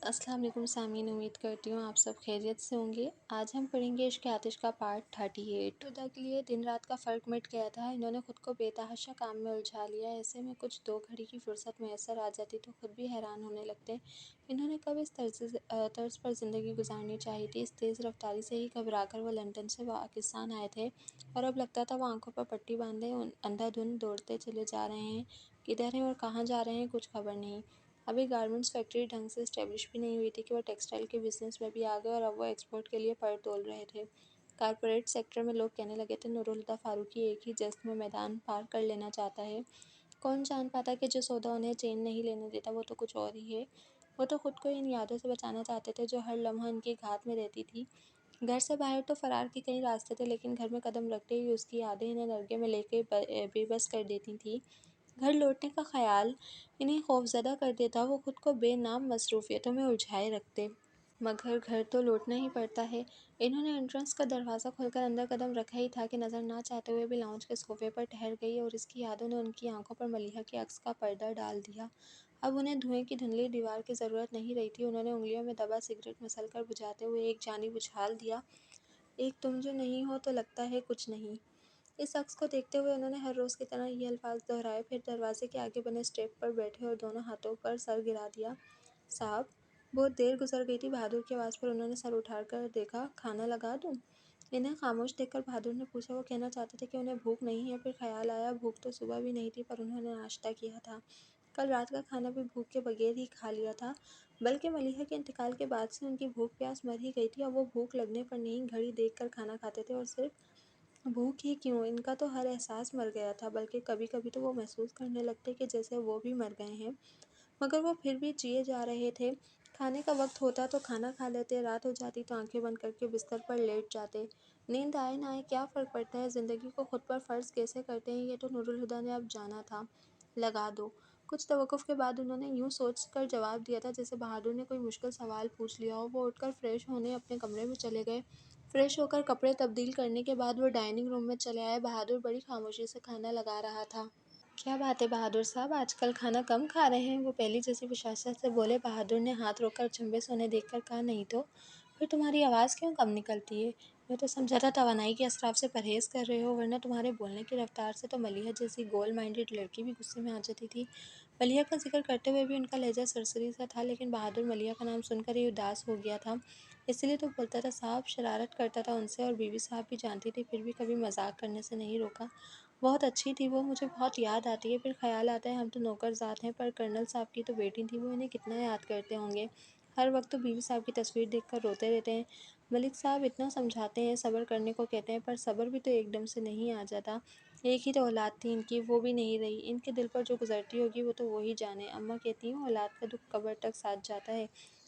अस्सलाम वालेकुम सामीन, उम्मीद करती हूँ आप सब खैरियत से होंगे। आज हम पढ़ेंगे इश्क आतिश का पार्ट 38। खुदा के लिए दिन रात का फ़र्क मिट गया था। इन्होंने खुद को बेतहाशा काम में उलझा लिया। ऐसे में कुछ दो घड़ी की फुर्सत मैसर आ जाती तो खुद भी हैरान होने लगते। इन्होंने कब इस तर्ज पर ज़िंदगी गुजारनी चाहिए थी। इस तेज़ रफ्तारी से ही घबरा कर वो लंदन से पाकिस्तान आए थे और अब लगता था वो आंखों पर पट्टी बांधे अंधाधुंध दौड़ते चले जा रहे हैं। किधर हैं और कहाँ जा रहे हैं कुछ खबर नहीं। अभी गारमेंट्स फैक्ट्री ढंग से इस्टेब्लिश भी नहीं हुई थी कि वो टेक्सटाइल के बिज़नेस में भी आ गए और अब वो एक्सपोर्ट के लिए पर तोल रहे थे। कारपोरेट सेक्टर में लोग कहने लगे थे नूरुल हुदा फारूकी एक ही जस्त में मैदान पार कर लेना चाहता है। कौन जान पाता कि जो सौदा उन्हें चैन नहीं लेने देता वो तो कुछ और ही है। वो तो खुद को इन यादों से बचाना चाहते थे जो हर लम्हा इनकी घात में रहती थी। घर से बाहर तो फरार के कई रास्ते थे, लेकिन घर में कदम रखते ही उसकी यादें इन्हें नरगे में लेके बेबस कर देती थी। घर लौटने का ख़याल इन्हें खौफज़दा कर देता। वो खुद को बेनाम मसरूफ़ियतों में उलझाए रखते, मगर घर तो लौटना ही पड़ता है। इन्होंने एंट्रेंस का दरवाज़ा खोलकर अंदर कदम रखा ही था कि नज़र ना चाहते हुए भी लाउंज के सोफ़े पर ठहर गई और इसकी यादों ने उनकी आंखों पर मलिहा के अक्स का पर्दा डाल दिया। अब उन्हें धुएं की धुंधली दीवार की ज़रूरत नहीं रही थी। उन्होंने उंगलियों में दबा सिगरेट मसल कर बुझाते हुए एक जानिब उछाल दिया। एक तुम जो नहीं हो तो लगता है कुछ नहीं। इस शख्स को देखते हुए उन्होंने हर रोज़ की तरह ये अल्फाज दोहराए, फिर दरवाजे के आगे बने स्टेप पर बैठे और दोनों हाथों पर सर गिरा दिया। साहब। बहुत देर गुजर गई थी। बहादुर की आवाज़ पर उन्होंने सर उठाकर देखा। खाना लगा दूँ? इन्हें खामोश देखकर बहादुर ने पूछा। वो कहना चाहते थे कि उन्हें भूख नहीं है, फिर ख्याल आया भूख तो सुबह भी नहीं थी, पर उन्होंने नाश्ता किया था। कल रात का खाना भी भूख के बगैर ही खा लिया था। बल्कि मलिहा के इंतकाल के बाद से उनकी भूख प्यास मर ही गई थी। अब वो भूख लगने पर नहीं, घड़ी देख कर खाना खाते थे, और सिर्फ भूख ही क्यों, इनका तो हर एहसास मर गया था। बल्कि कभी कभी तो वो महसूस करने लगते कि जैसे वो भी मर गए हैं, मगर वो फिर भी जिए जा रहे थे। खाने का वक्त होता तो खाना खा लेते, रात हो जाती तो आंखें बंद करके बिस्तर पर लेट जाते। नींद आए ना आए क्या फ़र्क पड़ता है, ज़िंदगी को खुद पर फ़र्ज़ कैसे करते हैं, ये तो नूरुल हुदा ने अब जाना था। लगा दो। कुछ तवक्कुफ़ के बाद उन्होंने यूँ सोच कर जवाब दिया था जैसे बहादुर ने कोई मुश्किल सवाल पूछ लिया हो। वो उठकर फ़्रेश होने अपने कमरे में चले गए। फ़्रेश होकर कपड़े तब्दील करने के बाद वो डाइनिंग रूम में चले आए। बहादुर बड़ी खामोशी से खाना लगा रहा था। क्या बात है बहादुर साहब, आजकल खाना कम खा रहे हैं? वो पहली जैसी बशाशत से बोले। बहादुर ने हाथ रोककर चंबे से उन्हें देखकर कहा, नहीं तो फिर तुम्हारी आवाज़ क्यों कम निकलती है? मैं तो समझा था तवानाई के असराफ से परहेज़ कर रहे हो, वरना तुम्हारे बोलने की रफ्तार से तो मलिहा जैसी गोल माइंडेड लड़की भी गुस्से में आ जाती थी। मलिहा का जिक्र करते हुए भी उनका लहजा सरसरी सा था, लेकिन बहादुर मलिहा का नाम सुनकर ही उदास हो गया था। इसलिए तो बोलता था। साहब शरारत करता था उनसे, और बीवी साहब भी जानती थी, फिर भी कभी मजाक करने से नहीं रोका। बहुत अच्छी थी वो, मुझे बहुत याद आती है। फिर ख्याल आता है हम तो नौकरजात हैं, पर कर्नल साहब की तो बेटी थी, वो इन्हें कितना याद करते होंगे। हर वक्त तो बीवी साहब की तस्वीर देखकर रोते रहते हैं। मलिक साहब इतना समझाते हैं, सब्र करने को कहते हैं, पर सब्र भी तो एकदम से नहीं आ जाता। एक ही तो औलाद थी इनकी, वो भी नहीं रही। इनके दिल पर जो गुजरती होगी वो तो वो ही जाने। अम्मा कहती हैं औलाद का दुख कब्र तक साथ जाता है,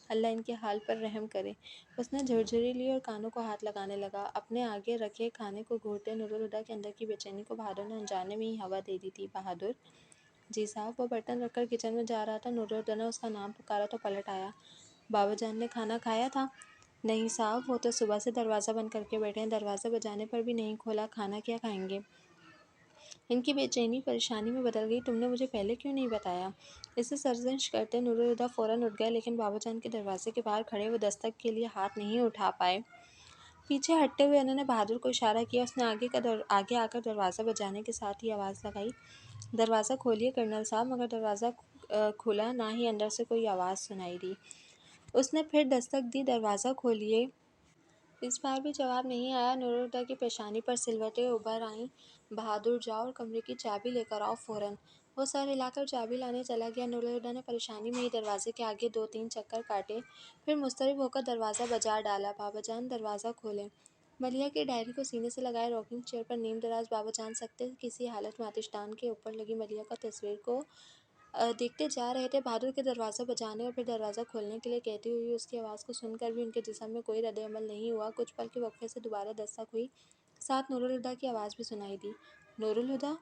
अल्लाह इनके हाल पर रहम करे। उसने झुरझुरी ली और कानों को हाथ लगाने लगा। अपने आगे रखे खाने को घूरते नूरुल हुदा के अंदर की बेचैनी को बहादुर ने अनजाने में ही हवा दे दी थी। बहादुर। जी साहब। वो बर्तन रखकर किचन में जा रहा था। नूरुल हुदा ने उसका नाम पुकारा तो पलट आया। बाबा जान ने खाना खाया था? नहीं साहब, वो तो सुबह से दरवाज़ा बंद करके बैठे हैं, दरवाज़ा बजाने पर भी नहीं खोला। खाना क्या खाएंगे? इनकी बेचैनी परेशानी में बदल गई। तुमने मुझे पहले क्यों नहीं बताया? इसे सरजश करते नूरुल हुदा फ़ौरन उठ गए, लेकिन बाबा जान के दरवाजे के बाहर खड़े वो दस्तक के लिए हाथ नहीं उठा पाए। पीछे हटते हुए उन्होंने बहादुर को इशारा किया। उसने आगे आकर दरवाज़ा बजाने के साथ ही आवाज़ लगाई, दरवाज़ा खोलिए कर्नल साहब। मगर दरवाज़ा खुला ना ही अंदर से कोई आवाज़ सुनाई दी। उसने फिर दस्तक दी, दरवाज़ा खोलिए। इस बार भी जवाब नहीं आया। नूरुल हुदा की पेशानी पर सिलवटें उभर आईं। बहादुर जाओ और कमरे की चाबी लेकर आओ फ़ौरन। वो सर हिलाकर चाबी लाने चला गया। नूरुल हुदा ने परेशानी में ही दरवाजे के आगे 2-3 चक्कर काटे, फिर मुस्तरब होकर दरवाज़ा बजा डाला। बाबा जान दरवाज़ा खोलें। मलिहा की डायरी को सीने से लगाए रॉकिंग चेयर पर नीम दराज बाबा जान सकते किसी हालत में आतिशदान के ऊपर लगी मलिहा का तस्वीर को देखते जा रहे थे। बहादुर के दरवाज़ा बजाने और फिर दरवाज़ा खोलने के लिए कहती हुई उसकी आवाज़ को सुनकर भी उनके जिस्म में कोई रद्द-ए-अमल नहीं हुआ। कुछ पल के वक़्फ़े से दोबारा दस्तक हुई। साथ नूरुल हुदा की आवाज़ भी सुनाई दी। नूरुल हुदा?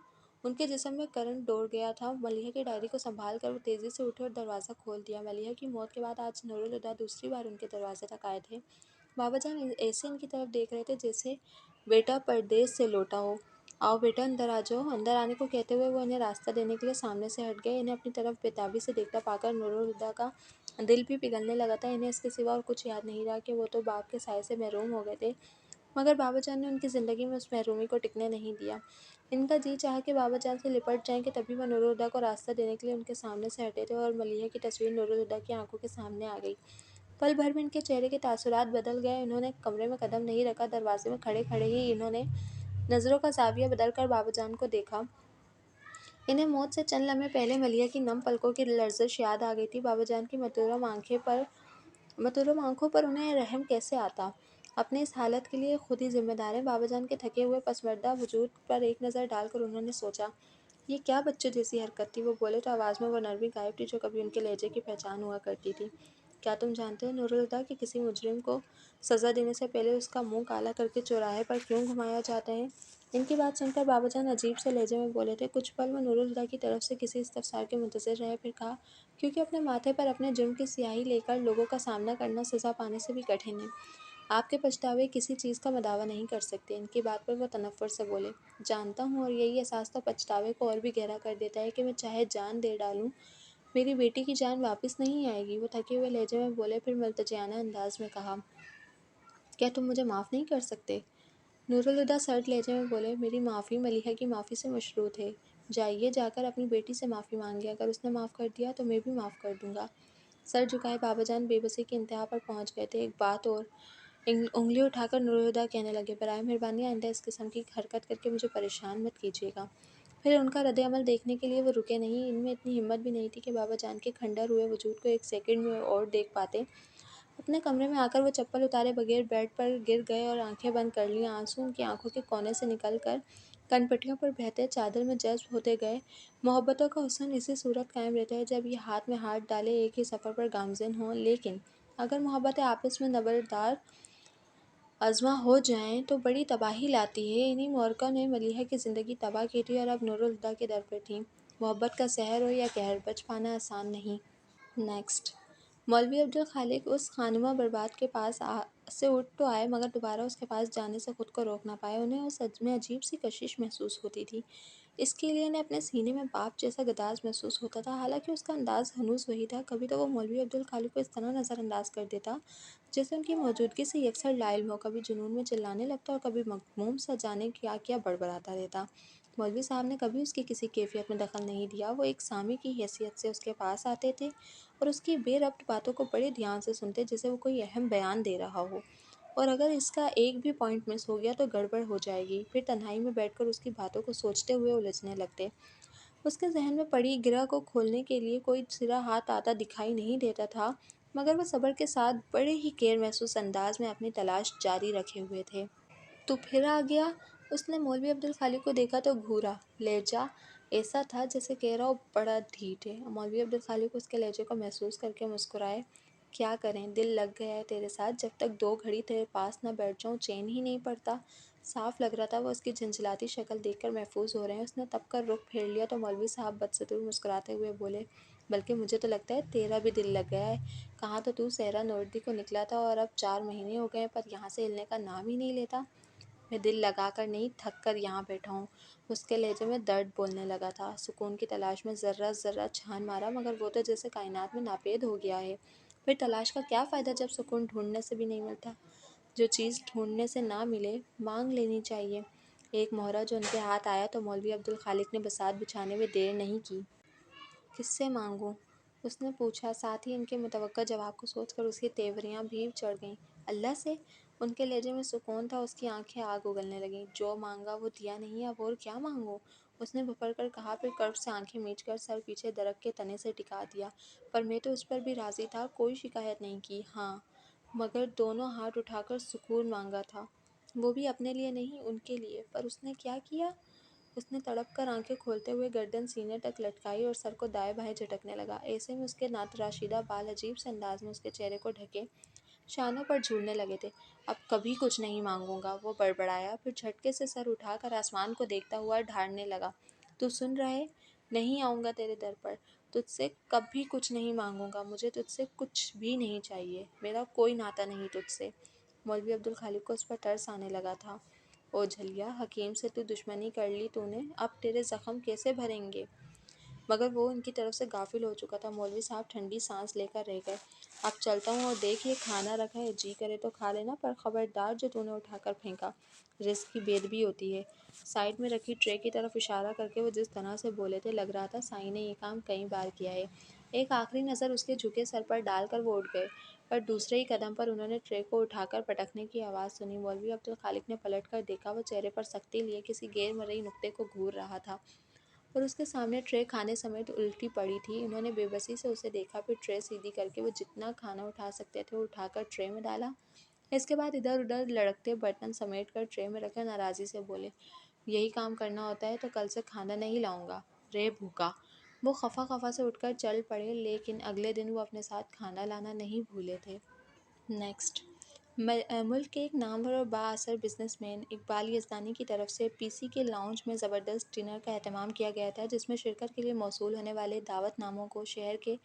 उनके जिस्म में करंट दौड़ गया था। मलिहा की डायरी को संभाल कर वो तेज़ी से उठे और दरवाज़ा खोल दिया। मलिहा की मौत के बाद आज नूरुल हुदा दूसरी बार उनके दरवाजे तक आए थे। बाबा जान ऐसे इनकी तरफ देख रहे थे जैसे बेटा परदेस से लौटा हो। आओ बेटा अंदर आ जाओ। अंदर आने को कहते हुए वो इन्हें रास्ता देने के लिए सामने से हट गए। इन्हें अपनी तरफ बेताबी से देखता पाकर नूरुल हुदा का دل بھی پگھلنے لگا تھا۔ انہیں اس کے سوا اور کچھ یاد نہیں رہا کہ وہ تو باپ کے سائے سے محروم ہو گئے تھے، مگر بابا جان نے ان کی زندگی میں اس محرومی کو ٹکنے نہیں دیا۔ ان کا جی چاہا کہ بابا جان سے لپٹ جائیں کہ تبھی وہ نور الہدیٰ کو راستہ دینے کے لیے ان کے سامنے سے ہٹے تھے، اور ملیحہ کی تصویر نور الہدیٰ کی آنکھوں کے سامنے آ گئی۔ پل بھر میں ان کے چہرے کے تاثرات بدل گئے۔ انہوں نے کمرے میں قدم نہیں رکھا، دروازے میں کھڑے کھڑے ہی انہوں نے نظروں کا زاویہ بدل کر بابا جان کو دیکھا۔ انہیں موت سے چند لمحے پہلے ملیحہ کی نم پلکوں کی لرزش یاد آ گئی تھی۔ بابا جان کی متورم آنکھوں پر انہیں رحم کیسے آتا؟ اپنی اس حالت کے لیے خود ہی ذمہ دار ہیں۔ بابا جان کے تھکے ہوئے پسماردہ وجود پر ایک نظر ڈال کر انہوں نے سوچا، یہ کیا بچوں جیسی حرکت تھی؟ وہ بولے تو آواز میں وہ نرمی غائب تھی جو کبھی ان کے لہجے کی پہچان ہوا کرتی تھی۔ کیا تم جانتے ہو نور الہدیٰ کہ کسی مجرم کو سزا دینے سے پہلے اس کا منہ کالا کر کے چوراہے پر کیوں گھمایا جاتا ہے؟ ان کی بات سن کر بابا جان عجیب سے لہجے میں بولے تھے۔ کچھ پل وہ نور الہدیٰ کی طرف سے کسی استفسار کے منتظر رہے، پھر کہا، کیونکہ اپنے ماتھے پر اپنے جرم کی سیاہی لے کر لوگوں کا سامنا کرنا سزا پانے سے بھی کٹھن ہے۔ آپ کے پچھتاوے کسی چیز کا مداوع نہیں کر سکتے۔ ان کی بات پر وہ تنفر سے بولے، جانتا ہوں، اور یہی احساس تو پچھتاوے کو اور بھی گہرا کر دیتا ہے کہ میں چاہے جان دے ڈالوں، میری بیٹی کی جان واپس نہیں آئے گی۔ وہ تھکے ہوئے لہجے میں بولے، پھر ملتجیانہ انداز میں کہا، کیا تم مجھے معاف نہیں کر سکتے؟ نور الہدیٰ سرد لہجے میں بولے، میری معافی ملیحہ کی معافی سے مشروط ہے۔ جائیے، جا کر اپنی بیٹی سے معافی مانگیے، اگر اس نے معاف کر دیا تو میں بھی معاف کر دوں گا۔ سر جھکائے بابا جان بے بسی کی انتہا پر پہنچ گئے تھے۔ ایک بات اور، انگلی اٹھا کر نور الہدیٰ کہنے لگے، برائے مہربانی آئندہ اس قسم کی حرکت کر کے مجھے پریشان مت کیجیے گا۔ پھر ان کا رد عمل دیکھنے کے لیے وہ رکے نہیں۔ ان میں اتنی ہمت بھی نہیں تھی کہ بابا جان کے کھنڈر ہوئے وجود کو ایک سیکنڈ میں اور دیکھ پاتے۔ اپنے کمرے میں آ کر وہ چپل اتارے بغیر بیڈ پر گر گئے اور آنکھیں بند کر لیں۔ آنسو ان کی آنکھوں کے کونے سے نکل کر کن پٹیوں پر بہتے چادر میں جذب ہوتے گئے۔ محبتوں کا حسن اسی صورت قائم رہتا ہے جب یہ ہاتھ میں ہاتھ ڈالے ایک ہی سفر پر گامزن ہوں، لیکن اگر محبتیں آپس میں نبردار ازما ہو جائیں تو بڑی تباہی لاتی ہے۔ انہی مورکھوں نے ملیحہ کی زندگی تباہ کی تھی اور اب نور الہدیٰ کے در پر تھیں۔ محبت کا سحر ہو یا قہر، بچ پانا آسان نہیں۔ نیکسٹ۔ مولوی عبدالخالق اس خانمہ برباد کے پاس سے اٹھ تو آئے، مگر دوبارہ اس کے پاس جانے سے خود کو روک نہ پائے۔ انہیں اس میں عجیب سی کشش محسوس ہوتی تھی۔ اس کے لیے انہیں اپنے سینے میں باپ جیسا گداز محسوس ہوتا تھا، حالانکہ اس کا انداز ہنوز وہی تھا۔ کبھی تو وہ مولوی عبدالخالق کو اس طرح نظر انداز کر دیتا جیسے ان کی موجودگی سے یکسر لا علم ہو، کبھی جنون میں چلانے لگتا اور کبھی مغموم سا جانے کیا کیا بڑبڑاتا رہتا۔ مولوی صاحب نے کبھی اس کی کسی کیفیت میں دخل نہیں دیا۔ وہ ایک سامع کی حیثیت سے اس کے پاس آتے تھے اور اس کی بے ربط باتوں کو بڑے دھیان سے سنتے جیسے وہ کوئی اہم بیان دے رہا ہو، اور اگر اس کا ایک بھی پوائنٹ مس ہو گیا تو گڑبڑ ہو جائے گی۔ پھر تنہائی میں بیٹھ کر اس کی باتوں کو سوچتے ہوئے الجھنے لگتے۔ اس کے ذہن میں پڑی گرہ کو کھولنے کے لیے کوئی سرا ہاتھ آتا دکھائی نہیں دیتا تھا، مگر وہ صبر کے ساتھ بڑے ہی غیر محسوس انداز میں اپنی تلاش جاری رکھے ہوئے تھے۔ تو پھر آ گیا؟ اس نے مولوی عبدالخالق کو دیکھا تو گھورا۔ لہجہ ایسا تھا جیسے کہہ رہا ہو، بڑا ڈھیٹ ہے۔ مولوی عبدالخالق اس کے لہجے کو محسوس کر کے مسکرائے، کیا کریں، دل لگ گیا ہے تیرے ساتھ، جب تک 2 گھڑی تیرے پاس نہ بیٹھ جاؤں چین ہی نہیں پڑتا۔ صاف لگ رہا تھا وہ اس کی جھنجھلاتی شکل دیکھ کر محظوظ ہو رہے ہیں۔ اس نے تب کر رخ پھیر لیا تو مولوی صاحب بدستور مسکراتے ہوئے بولے، بلکہ مجھے تو لگتا ہے تیرا بھی دل لگ گیا ہے۔ کہاں تو صحرا نوردی کو نکلا تھا اور اب 4 مہینے ہو گئے پر یہاں سے ہلنے کا نام ہی نہیں لیتا۔ میں دل لگا کر نہیں، تھک کر یہاں بیٹھا ہوں۔ اس کے لہجے میں درد بولنے لگا تھا۔ سکون کی تلاش میں ذرہ ذرہ چھان مارا، مگر وہ تو جیسے کائنات میں ناپید ہو گیا ہے۔ پھر تلاش کا کیا فائدہ جب سکون ڈھونڈنے سے بھی نہیں ملتا؟ جو چیز ڈھونڈنے سے نہ ملے، مانگ لینی چاہیے۔ ایک مہرہ جو ان کے ہاتھ آیا تو مولوی عبدالخالق نے بساط بچھانے میں دیر نہیں کی۔ کس سے مانگوں؟ اس نے پوچھا، ساتھ ہی ان کے متوقع جواب کو سوچ کر اس کی تیوریاں بھی چڑھ گئیں۔ اللہ سے؟ ان کے لہجے میں سکون تھا، اس کی آنکھیں آگ اگلنے لگیں۔ جو مانگا وہ دیا نہیں، اب اور کیا مانگوں؟ اس نے بھپڑ کر کہا، پھر کرب سے آنکھیں میچ کر سر پیچھے درخت کے تنے سے ٹکا دیا۔ پر میں تو اس پر بھی راضی تھا، کوئی شکایت نہیں کی، ہاں مگر دونوں ہاتھ اٹھا کر سکون مانگا تھا، وہ بھی اپنے لیے نہیں، ان کے لیے۔ پر اس نے کیا کیا؟ اس نے تڑپ کر آنکھیں کھولتے ہوئے گردن سینے تک لٹکائی اور سر کو دائیں بائیں جھٹکنے لگا۔ ایسے میں اس کے ناتراشیدہ بال عجیب سے انداز میں اس کے چہرے کو ڈھکے شانوں پر جھولنے لگے تھے۔ اب کبھی کچھ نہیں مانگوں گا، وہ بڑبڑایا، پھر جھٹکے سے سر اٹھا کر آسمان کو دیکھتا ہوا ڈھارنے لگا، تو سن رہے؟ نہیں آؤں گا تیرے در پر، تجھ سے کبھی کچھ نہیں مانگوں گا، مجھے تجھ سے کچھ بھی نہیں چاہیے، میرا کوئی ناطہ نہیں تجھ سے۔ مولوی عبدالخالق کو اس پر ترس آنے لگا تھا۔ او جھلیا، حکیم سے تو دشمنی کر لی تو نے، اب تیرے زخم کیسے بھریں گے؟ मगर वो उनकी तरफ से गाफिल हो चुका था। मौलवी साहब ठंडी सांस लेकर रह गए। अब चलता हूँ और देख ये खाना रखा है, जी करे तो खा लेना, पर खबरदार जो तूने उठाकर फेंका, रिस्क की बेदबी होती है। साइड में रखी ट्रे की तरफ इशारा करके वो जिस तरह से बोले थे, लग रहा था साईं ने ये काम कई बार किया है। एक आखिरी नज़र उसके झुके सर पर डालकर वो उठ गए, पर दूसरे ही कदम पर उन्होंने ट्रे को उठाकर पटकने की आवाज़ सुनी। मौलवी अब्दुल खालिक ने पलट कर देखा, वो चेहरे पर सख्ती लिए किसी गैर मरई नुक्ते को घूर रहा था और उसके सामने ट्रे खाने समेत उल्टी पड़ी थी। उन्होंने बेबसी से उसे देखा, फिर ट्रे सीधी करके वो जितना खाना उठा सकते थे वो उठाकर ट्रे में डाला। इसके बाद इधर उधर लड़कते बर्तन समेट कर ट्रे में रखे नाराज़ी से बोले, यही काम करना होता है तो कल से खाना नहीं लाऊंगा, रे भूखा। वो खफा खफा से उठकर चल पड़े, लेकिन अगले दिन वो अपने साथ खाना लाना नहीं भूले थे। नेक्स्ट, मुल्क के एक नामवर और बाअसर बिजनेसमैन इकबाल यज़दानी की तरफ से पीसी के लाउंज में ज़बरदस्त डिनर का एहतमाम किया गया था, जिसमें शिरकत के लिए मौसूल होने वाले दावतनामों को शहर के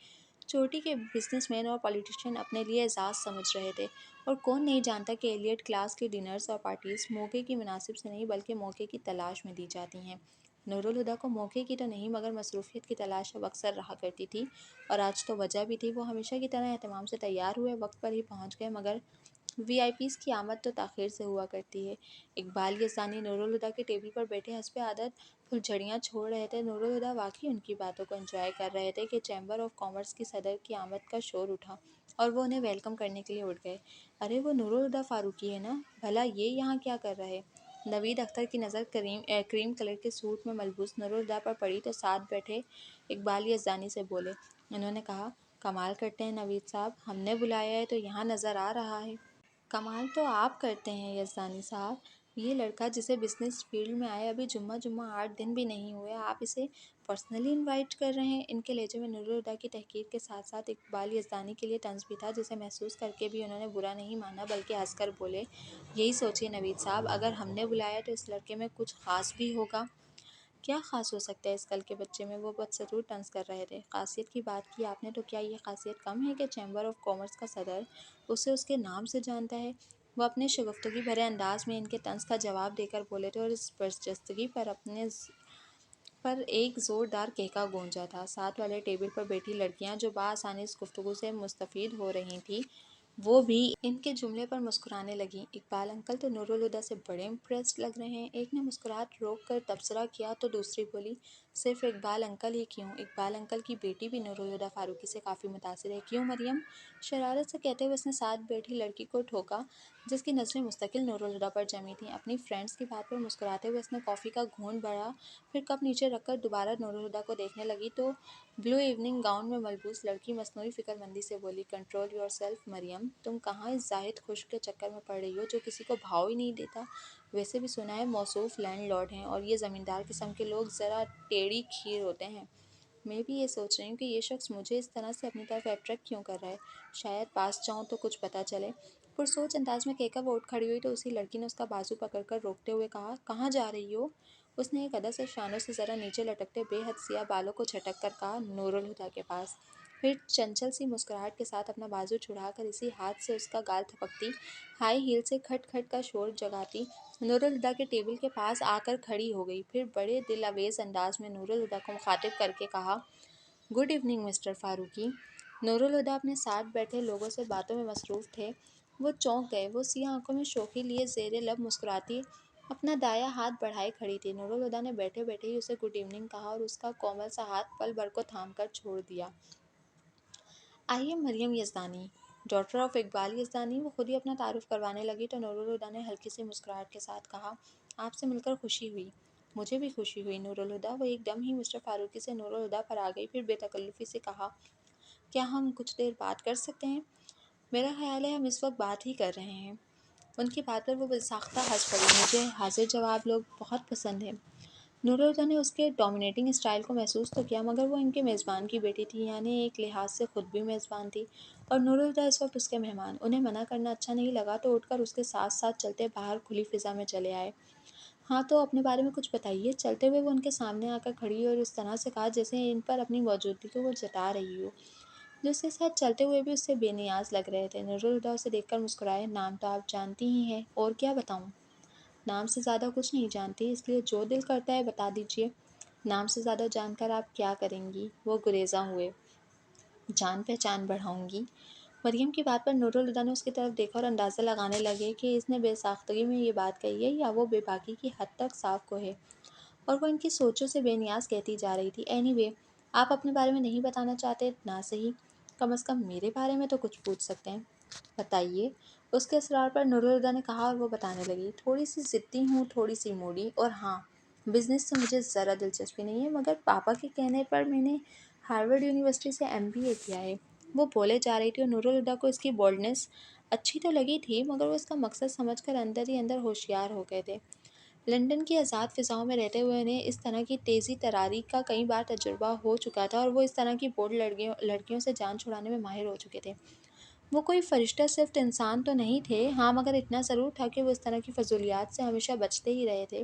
चोटी के बिजनेसमैन और पॉलिटिशियन अपने लिए एजाज़ समझ रहे थे। और कौन नहीं जानता कि एलियट क्लास की डिनर्स और पार्टीज़ मौके की मुनासिब से नहीं बल्कि मौके की तलाश में दी जाती हैं। नूरुल हुदा को मौके की तो नहीं मगर मसरूफ़ियत की तलाश अब अक्सर रहा करती थी, और आज तो वजह भी थी। वो हमेशा की तरह एहतमाम से तैयार हुए, वक्त पर ही पहुंच गए, मगर वीआईपीज़ की आमद तो ताख़ीर से हुआ करती है। इकबाल यज़दानी नूरुल हुदा के टेबल पर बैठे हस्बे आदत फुलझड़ियाँ छोड़ रहे थे। नूरुल हुदा वाकई उनकी बातों को एंजॉय कर रहे थे कि चैम्बर ऑफ कॉमर्स की सदर की आमद का शोर उठा और वो उन्हें वेलकम करने के लिए उठ गए। अरे वो नूरुल हुदा फ़ारूकी है ना, भला ये यहाँ क्या कर रहे? नवीद अख्तर की नज़र क्रीम कलर के सूट में मलबूस नूरुल हुदा पर पड़ी तो साथ बैठे इकबाल यज़दानी से बोले। उन्होंने कहा, कमाल करते हैं नवीद साहब, हमने बुलाया है तो यहाँ नज़र आ रहा है। कमाल तो आप करते हैं यज़दानी साहब, ये लड़का जिसे बिजनेस फील्ड में आए अभी जुम्मा 8 दिन भी नहीं हुए, आप इसे पर्सनली इनवाइट कर रहे हैं। इनके लहजे में नूरुल हुदा की तहकीर के साथ साथ इकबाल यज़दानी के लिए तंज भी था, जिसे महसूस करके भी उन्होंने बुरा नहीं माना बल्कि हंसकर बोले, यही सोचिए नवीद साहब, अगर हमने बुलाया तो इस लड़के में कुछ ख़ास भी होगा। क्या ख़ास हो सकता है इस कल के बच्चे में? वो बदसतूर तंज कर रहे थे। ख़ासियत की बात की आपने, तो क्या ये ख़ासियत कम है कि चैम्बर ऑफ कॉमर्स का सदर उसे उसके नाम से जानता है? वो अपने शगुफ्तगी भरे अंदाज में इनके तंज का जवाब देकर बोले थे, और इस बरजस्तगी पर एक ज़ोरदार कहका गूंजा था। साथ वाले टेबल पर बैठी लड़कियां, जो बाआसानी इस गुफ्तगू से मुस्तफ़ीद हो रही थीं, वो भी इनके जुमले पर मुस्कुराने लगीं। इकबाल अंकल तो नूरुल हुदा से बड़े इम्प्रेस्ड लग रहे हैं। एक ने मुस्कुराहट रोक कर तबसरा किया तो दूसरी बोली, सिर्फ इकबाल अंकल ही क्यों, इकबाल अंकल की बेटी भी नूरुल हुदा फ़ारूकी से काफ़ी मुतासिर है, क्यों मरियम? शरारत से कहते हुए उसने साथ बैठी लड़की को ठोका, जिसकी नज़रें मुस्तकिल नूरुल हुदा पर जमी थीं। अपनी फ्रेंड्स की बात पर मुस्कुराते हुए उसने कॉफ़ी का घूंट भरा, फिर कप नीचे रखकर दोबारा नूरुल हुदा को देखने लगी तो ब्लू इवनिंग गाउन में मलबूस लड़की मसनूई फ़िक्रमंदी से बोली, कंट्रोल योरसेल्फ मरियम, तुम कहाँ इस जाहिद खुश्क के चक्कर में पड़ रही हो जो किसी को भाव ही नहीं देता। वैसे भी सुना है मौसूफ लैंडलॉर्ड हैं और ये ज़मींदार किस्म के लोग ज़रा टेढ़ी खीर होते हैं। मैं भी ये सोच रही हूँ कि ये शख्स मुझे इस तरह से अपनी तरफ अट्रैक्ट क्यों कर रहा है। शायद पास जाऊँ तो कुछ पता चले। पुरसोच अंदाज में कहकर वो उठ खड़ी हुई तो उसी लड़की ने उसका बाजू पकड़कर रोकते हुए कहा, कहाँ जा रही हो? उसने एक अदा से शानों से ज़रा नीचे लटकते बेहद सिया बालों को झटक कर कहा, नूरुल हुदा के पास। फिर चंचल सी मुस्कुराहट के साथ अपना बाजू छुड़ाकर इसी हाथ से उसका गाल थपकती, हाई हील से खट खट का शोर जगाती नूरुल हुदा के टेबल के पास आकर खड़ी हो गई। फिर बड़े दिल अवेज अंदाज में नूरुल हुदा को मुखातिब करके कहा, good evening mister Farooqui. Noorul Huda अपने साथ बैठे लोगों से बातों में मसरूफ़ थे। वो चौंक गए। वो सिया आंखों में शोखी लिए ज़ेरे लब मुस्कुराती अपना दाया हाथ बढ़ाए खड़ी थी। नूरुल हुदा ने बैठे बैठे ही उसे गुड इवनिंग कहा और उसका कोमल सा हाथ पल भर को थाम कर छोड़ दिया। I am Maryam Yazdani, daughter of Iqbal Yazdani. वो खुद ही अपना तारुफ करवाने लगी तो नूरुल हुदा ने हल्की सी मुस्कुराहट के साथ कहा, आपसे मिलकर खुशी हुई। मुझे भी खुशी हुई नूरुल हुदा। वो एकदम ही मिस्टर फ़ारूकी से नूरुल हुदा पर आ गई, फिर बेतकल्लुफ़ी से कहा, क्या हम कुछ देर बात कर सकते हैं? मेरा ख्याल है हम इस वक्त बात ही कर रहे हैं। उनकी बात पर वो बेसाख्ता हंस पड़ी। मुझे हाजिर जवाब लोग बहुत पसंद हैं। नूरुल हुदा ने उसके डोमिनेटिंग स्टाइल को महसूस तो किया, मगर वो इनके मेज़बान की बेटी थी, यानी एक लिहाज से खुद भी मेज़बान थी, और नूरुल हुदा इस वक्त उसके मेहमान। उन्हें मना करना अच्छा नहीं लगा तो उठकर उसके साथ साथ चलते बाहर खुली फ़िज़ा में चले आए। हाँ तो अपने बारे में कुछ बताइए। चलते हुए वो उनके सामने आकर खड़ी हुई और इस तरह से कहा जैसे इन पर अपनी मौजूदगी को वो जता रही हो। जो उसके साथ चलते हुए भी उससे बेनियाज लग रहे थे। नूरुल हुदा उसे देखकर मुस्कुराए, नाम तो आप जानती ही हैं, और क्या बताऊँ? नाम से ज़्यादा कुछ नहीं जानती, इसलिए जो दिल करता है बता दीजिए। نام سے زیادہ جان کر آپ کیا کریں گی؟ وہ گریزاں ہوئے۔ جان پہچان بڑھاؤں گی۔ مریم کی بات پر نورالہدیٰ نے اس کی طرف دیکھا اور اندازہ لگانے لگے کہ اس نے بے ساختگی میں یہ بات کہی ہے یا وہ بے باکی کی حد تک صاف کو ہے، اور وہ ان کی سوچوں سے بے نیاز کہتی جا رہی تھی۔ اینی وے، آپ اپنے بارے میں نہیں بتانا چاہتے نہ صحیح، کم از کم میرے بارے میں تو کچھ پوچھ سکتے ہیں۔ بتائیے، اس کے اصرار پر نورالہدیٰ نے کہا، اور وہ بتانے لگی۔ تھوڑی سی ضدی ہوں، تھوڑی سی موڈی، اور ہاں، بزنس سے مجھے ذرا دلچسپی نہیں ہے، مگر پاپا کے کہنے پر میں نے ہارورڈ یونیورسٹی سے MBA کیا ہے۔ وہ بولے جا رہی تھی اور نورالہدیٰ کو اس کی بولڈنس اچھی تو لگی تھی، مگر وہ اس کا مقصد سمجھ کر اندر ہی اندر ہوشیار ہو گئے تھے۔ لندن کی آزاد فضاؤں میں رہتے ہوئے انہیں اس طرح کی تیزی تراری کا کئی بار تجربہ ہو چکا تھا، اور وہ اس طرح کی بولڈ لڑکیوں سے جان چھڑانے میں ماہر ہو چکے تھے۔ وہ کوئی فرشتہ صفت انسان تو نہیں تھے، ہاں، مگر اتنا ضرور تھا کہ وہ اس طرح کی فضولیات سے ہمیشہ بچتے ہی رہے تھے۔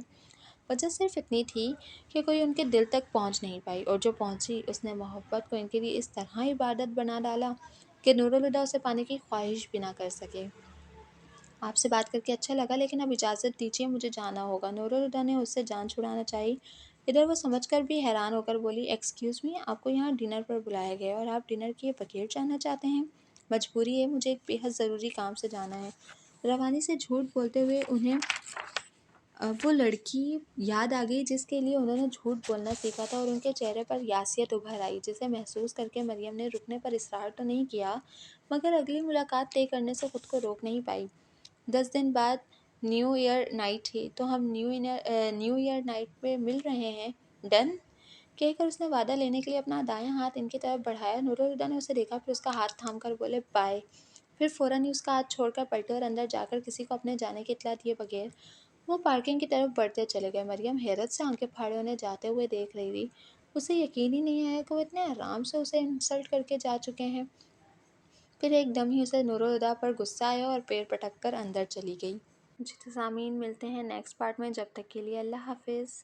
وجہ صرف اتنی تھی کہ کوئی ان کے دل تک پہنچ نہیں پائی، اور جو پہنچی اس نے محبت کو ان کے لیے اس طرح عبادت بنا ڈالا کہ نورالہدیٰ اسے پانے کی خواہش بھی نہ کر سکے۔ آپ سے بات کر کے اچھا لگا، لیکن اب اجازت دیجیے، مجھے جانا ہوگا۔ نورالہدیٰ نے اس سے جان چھڑانا چاہی۔ ادھر وہ سمجھ کر بھی حیران ہو کر بولی، ایکسکیوز می، آپ کو یہاں ڈنر پر بلایا گیا ہے اور آپ ڈنر کیے بغیر جانا چاہتے ہیں؟ مجبوری ہے، مجھے ایک بے حد ضروری کام سے جانا ہے۔ روانی سے جھوٹ بولتے ہوئے انہیں وہ لڑکی یاد آ گئی جس کے لیے انہوں نے جھوٹ بولنا سیکھا تھا، اور ان کے چہرے پر یاسیت ابھر آئی، جسے محسوس کر کے مریم نے رکنے پر اصرار تو نہیں کیا، مگر اگلی ملاقات طے کرنے سے خود کو روک نہیں پائی۔ 10 دن بعد نیو ایئر نائٹ ہے، تو ہم نیو ایئر نائٹ پہ مل رہے ہیں، ڈن؟ کہہ کر اس نے وعدہ لینے کے لیے اپنا دایاں ہاتھ ان کی طرف بڑھایا۔ نورالہدیٰ نے اسے دیکھا، پھر اس کا ہاتھ تھام کر بولے، بائے، پھر فوراً ہی اس کا ہاتھ چھوڑ کر پلٹے اور اندر جا کر کسی کو اپنے جانے کی اطلاع دیے بغیر وہ پارکنگ کی طرف بڑھتے چلے گئے۔ مریم حیرت سے آنکھیں پھاڑے انہیں جاتے ہوئے دیکھ رہی تھی۔ اسے یقین ہی نہیں آیا کہ وہ اتنے آرام سے اسے انسلٹ کر کے جا چکے ہیں۔ پھر ایک دم ہی اسے نورالہدیٰ پر غصہ آیا اور پیر پٹک کر اندر چلی گئی۔ جی تو سامعین، ملتے ہیں نیکسٹ پارٹ میں، جب تک کے لیے اللہ حافظ۔